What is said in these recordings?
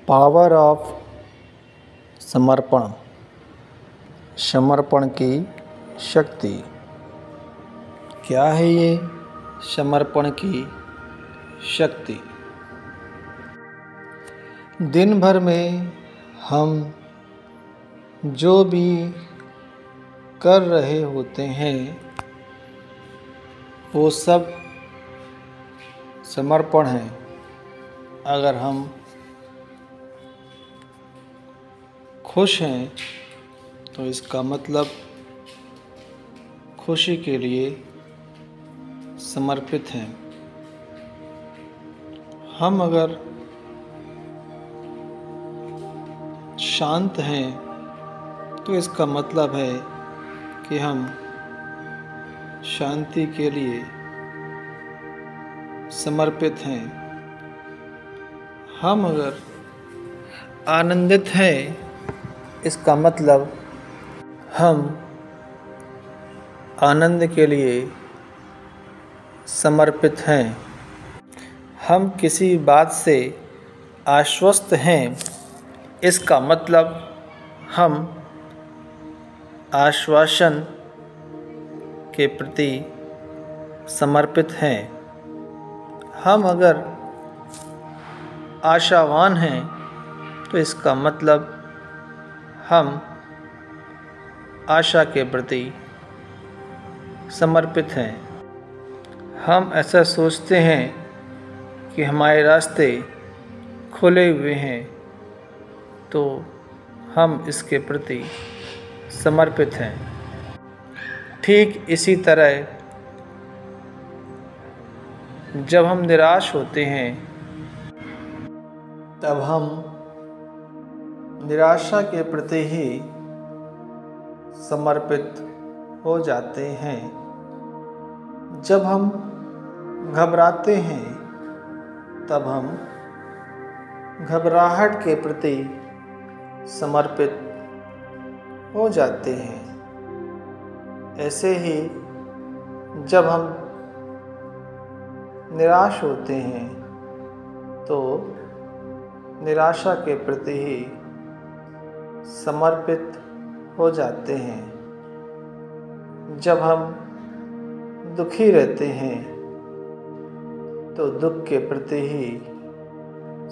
Power of समर्पण, समर्पण की शक्ति। क्या है ये समर्पण की शक्ति? दिन भर में हम जो भी कर रहे होते हैं वो सब समर्पण है। अगर हम खुश हैं तो इसका मतलब खुशी के लिए समर्पित हैं। हम अगर शांत हैं तो इसका मतलब है कि हम शांति के लिए समर्पित हैं। हम अगर आनंदित हैं इसका मतलब हम आनंद के लिए समर्पित हैं। हम किसी बात से आश्वस्त हैं इसका मतलब हम आश्वासन के प्रति समर्पित हैं। हम अगर आशावान हैं तो इसका मतलब हम आशा के प्रति समर्पित हैं। हम ऐसा सोचते हैं कि हमारे रास्ते खुले हुए हैं तो हम इसके प्रति समर्पित हैं। ठीक इसी तरह जब हम निराश होते हैं तब हम निराशा के प्रति ही समर्पित हो जाते हैं। जब हम घबराते हैं तब हम घबराहट के प्रति समर्पित हो जाते हैं। ऐसे ही जब हम निराश होते हैं तो निराशा के प्रति ही समर्पित हो जाते हैं। जब हम दुखी रहते हैं तो दुख के प्रति ही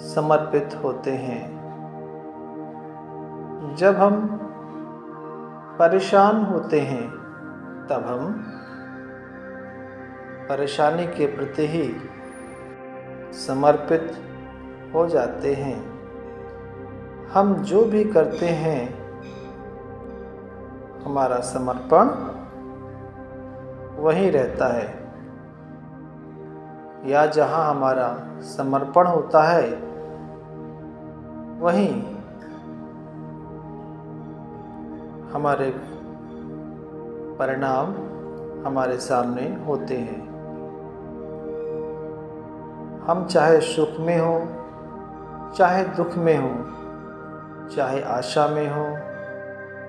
समर्पित होते हैं। जब हम परेशान होते हैं तब हम परेशानी के प्रति ही समर्पित हो जाते हैं। हम जो भी करते हैं हमारा समर्पण वहीं रहता है, या जहाँ हमारा समर्पण होता है वहीं हमारे परिणाम हमारे सामने होते हैं। हम चाहे सुख में हो, चाहे दुख में हो, चाहे आशा में हो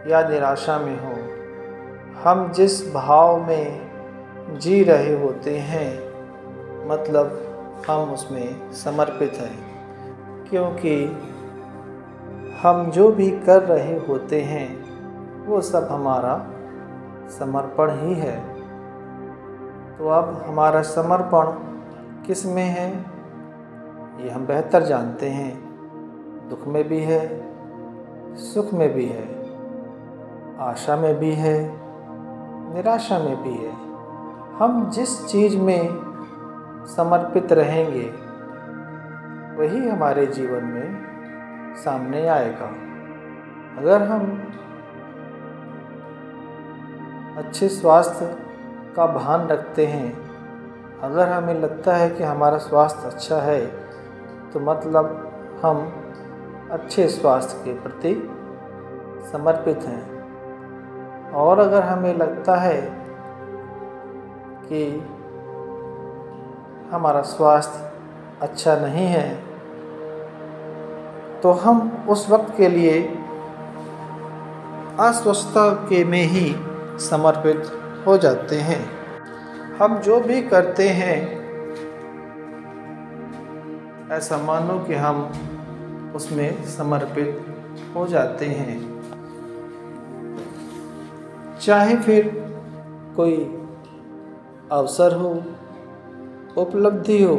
या निराशा में हो, हम जिस भाव में जी रहे होते हैं मतलब हम उसमें समर्पित हैं। क्योंकि हम जो भी कर रहे होते हैं वो सब हमारा समर्पण ही है। तो अब हमारा समर्पण किस में है ये हम बेहतर जानते हैं। दुख में भी है, सुख में भी है, आशा में भी है, निराशा में भी है। हम जिस चीज़ में समर्पित रहेंगे वही हमारे जीवन में सामने आएगा। अगर हम अच्छे स्वास्थ्य का भान रखते हैं, अगर हमें लगता है कि हमारा स्वास्थ्य अच्छा है तो मतलब हम अच्छे स्वास्थ्य के प्रति समर्पित हैं। और अगर हमें लगता है कि हमारा स्वास्थ्य अच्छा नहीं है तो हम उस वक्त के लिए अस्वस्थता के में ही समर्पित हो जाते हैं। हम जो भी करते हैं ऐसा मानो कि हम उसमें समर्पित हो जाते हैं। चाहे फिर कोई अवसर हो, उपलब्धि हो,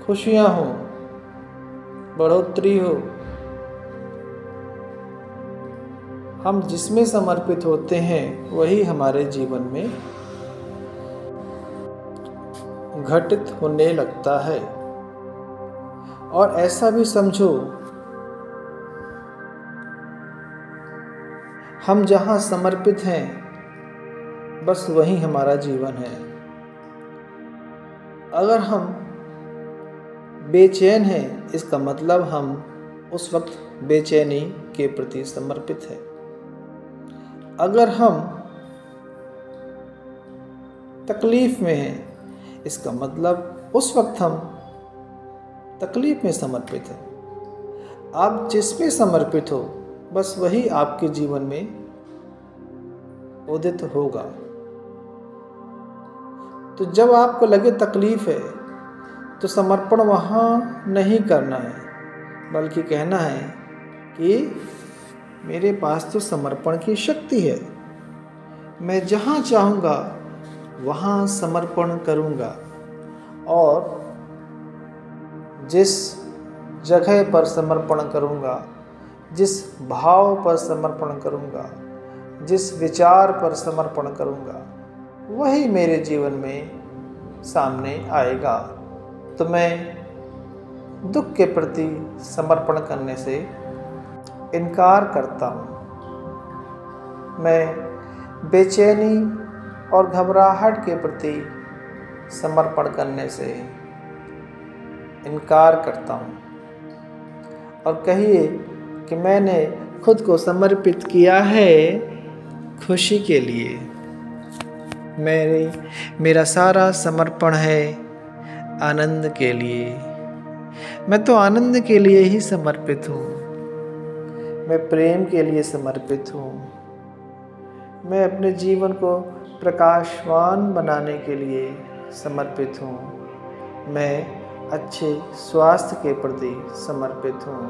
खुशियाँ हो, बढ़ोतरी हो, हम जिसमें समर्पित होते हैं वही हमारे जीवन में घटित होने लगता है। और ऐसा भी समझो, हम जहाँ समर्पित हैं बस वही हमारा जीवन है। अगर हम बेचैन हैं, इसका मतलब हम उस वक्त बेचैनी के प्रति समर्पित हैं। अगर हम तकलीफ में हैं, इसका मतलब उस वक्त हम तकलीफ में समर्पित हैं। आप जिसमें समर्पित हो बस वही आपके जीवन में उदित होगा। तो जब आपको लगे तकलीफ है तो समर्पण वहाँ नहीं करना है, बल्कि कहना है कि मेरे पास तो समर्पण की शक्ति है, मैं जहाँ चाहूँगा वहाँ समर्पण करूँगा। और जिस जगह पर समर्पण करूँगा, जिस भाव पर समर्पण करूँगा, जिस विचार पर समर्पण करूँगा, वही मेरे जीवन में सामने आएगा। तो मैं दुख के प्रति समर्पण करने से इनकार करता हूँ। मैं बेचैनी और घबराहट के प्रति समर्पण करने से इनकार करता हूँ। और कहिए कि मैंने खुद को समर्पित किया है खुशी के लिए। मेरा सारा समर्पण है आनंद के लिए। मैं तो आनंद के लिए ही समर्पित हूँ। मैं प्रेम के लिए समर्पित हूँ। मैं अपने जीवन को प्रकाशवान बनाने के लिए समर्पित हूँ। मैं अच्छे स्वास्थ्य के प्रति समर्पित हूँ।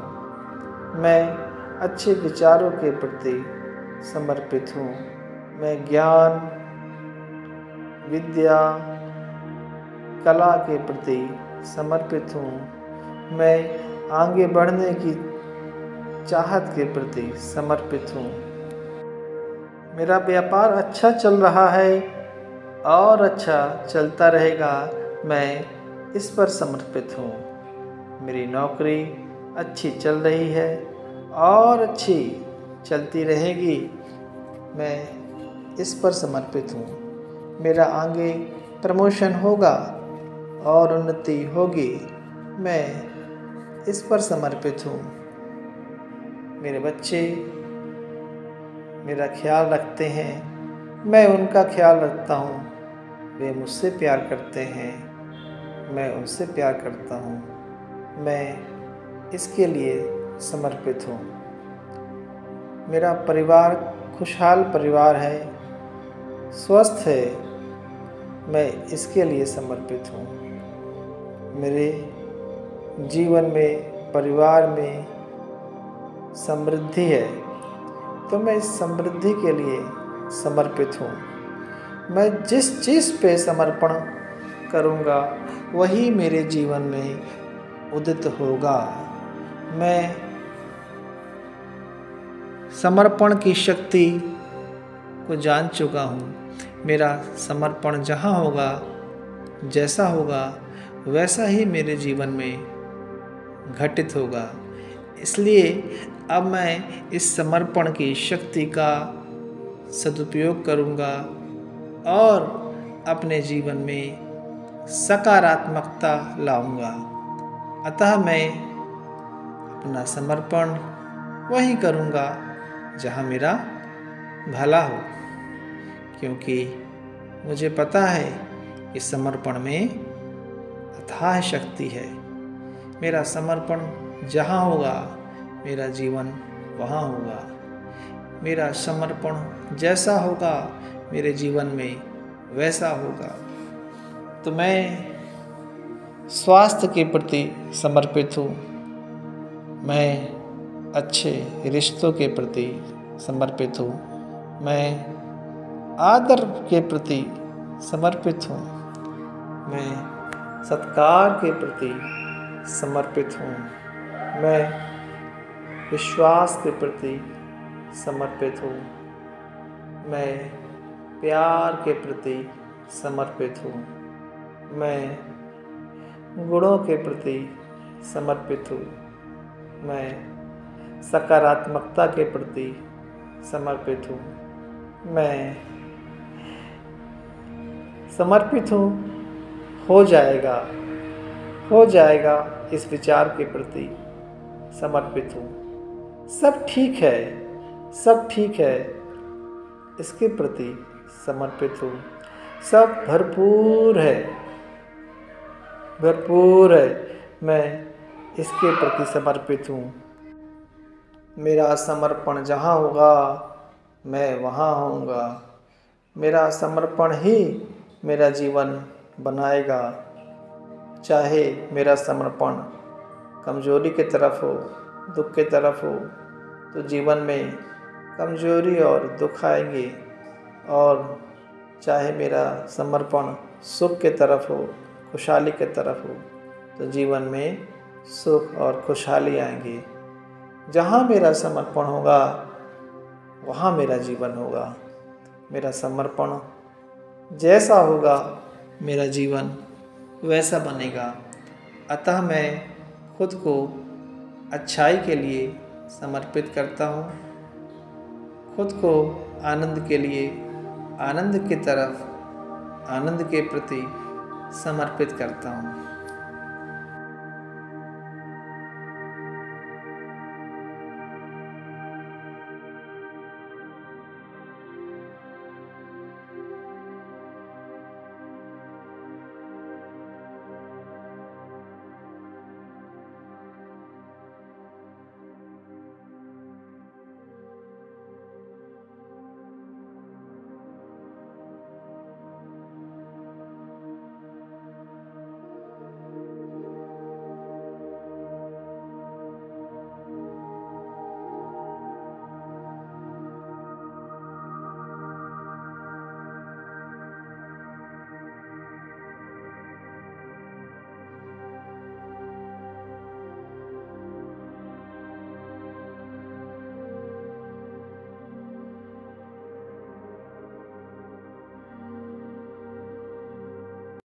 मैं अच्छे विचारों के प्रति समर्पित हूँ। मैं ज्ञान, विद्या, कला के प्रति समर्पित हूँ। मैं आगे बढ़ने की चाहत के प्रति समर्पित हूँ। मेरा व्यापार अच्छा चल रहा है और अच्छा चलता रहेगा, मैं इस पर समर्पित हूँ। मेरी नौकरी अच्छी चल रही है और अच्छी चलती रहेगी, मैं इस पर समर्पित हूँ। मेरा आगे प्रमोशन होगा और उन्नति होगी, मैं इस पर समर्पित हूँ। मेरे बच्चे मेरा ख्याल रखते हैं, मैं उनका ख्याल रखता हूँ। वे मुझसे प्यार करते हैं, मैं उनसे प्यार करता हूँ। मैं इसके लिए समर्पित हूँ। मेरा परिवार खुशहाल परिवार है, स्वस्थ है, मैं इसके लिए समर्पित हूँ। मेरे जीवन में, परिवार में समृद्धि है, तो मैं इस समृद्धि के लिए समर्पित हूँ। मैं जिस चीज़ पे समर्पण करूँगा वही मेरे जीवन में उदित होगा। मैं समर्पण की शक्ति को जान चुका हूँ। मेरा समर्पण जहाँ होगा, जैसा होगा, वैसा ही मेरे जीवन में घटित होगा। इसलिए अब मैं इस समर्पण की शक्ति का सदुपयोग करूँगा और अपने जीवन में सकारात्मकता लाऊंगा। अतः मैं अपना समर्पण वहीं करूँगा जहाँ मेरा भला हो, क्योंकि मुझे पता है कि समर्पण में अथाह शक्ति है। मेरा समर्पण जहाँ होगा, मेरा जीवन वहाँ होगा। मेरा समर्पण जैसा होगा, मेरे जीवन में वैसा होगा। तो मैं स्वास्थ्य के प्रति समर्पित हूँ, मैं अच्छे रिश्तों के प्रति समर्पित हूँ। मैं आदर के प्रति समर्पित हूँ। मैं सत्कार के प्रति समर्पित हूँ। मैं विश्वास के प्रति समर्पित हूँ। मैं प्यार के प्रति समर्पित हूँ। मैं गुणों के प्रति समर्पित हूँ। मैं सकारात्मकता के प्रति समर्पित हूँ। मैं समर्पित हूँ। हो जाएगा इस विचार के प्रति समर्पित हूँ। सब ठीक है इसके प्रति समर्पित हूँ। सब भरपूर है मैं इसके प्रति समर्पित हूँ। मेरा समर्पण जहाँ होगा मैं वहाँ होऊंगा। मेरा समर्पण ही मेरा जीवन बनाएगा। चाहे मेरा समर्पण कमजोरी की तरफ हो, दुख की तरफ हो, तो जीवन में कमजोरी और दुख आएंगे। और चाहे मेरा समर्पण सुख की तरफ हो, खुशहाली की तरफ हो, तो जीवन में सुख और खुशहाली आएंगे। जहाँ मेरा समर्पण होगा वहाँ मेरा जीवन होगा। मेरा समर्पण जैसा होगा मेरा जीवन वैसा बनेगा। अतः मैं खुद को अच्छाई के लिए समर्पित करता हूँ। खुद को आनंद के लिए आनंद की तरफ, आनंद के प्रति समर्पित करता हूँ।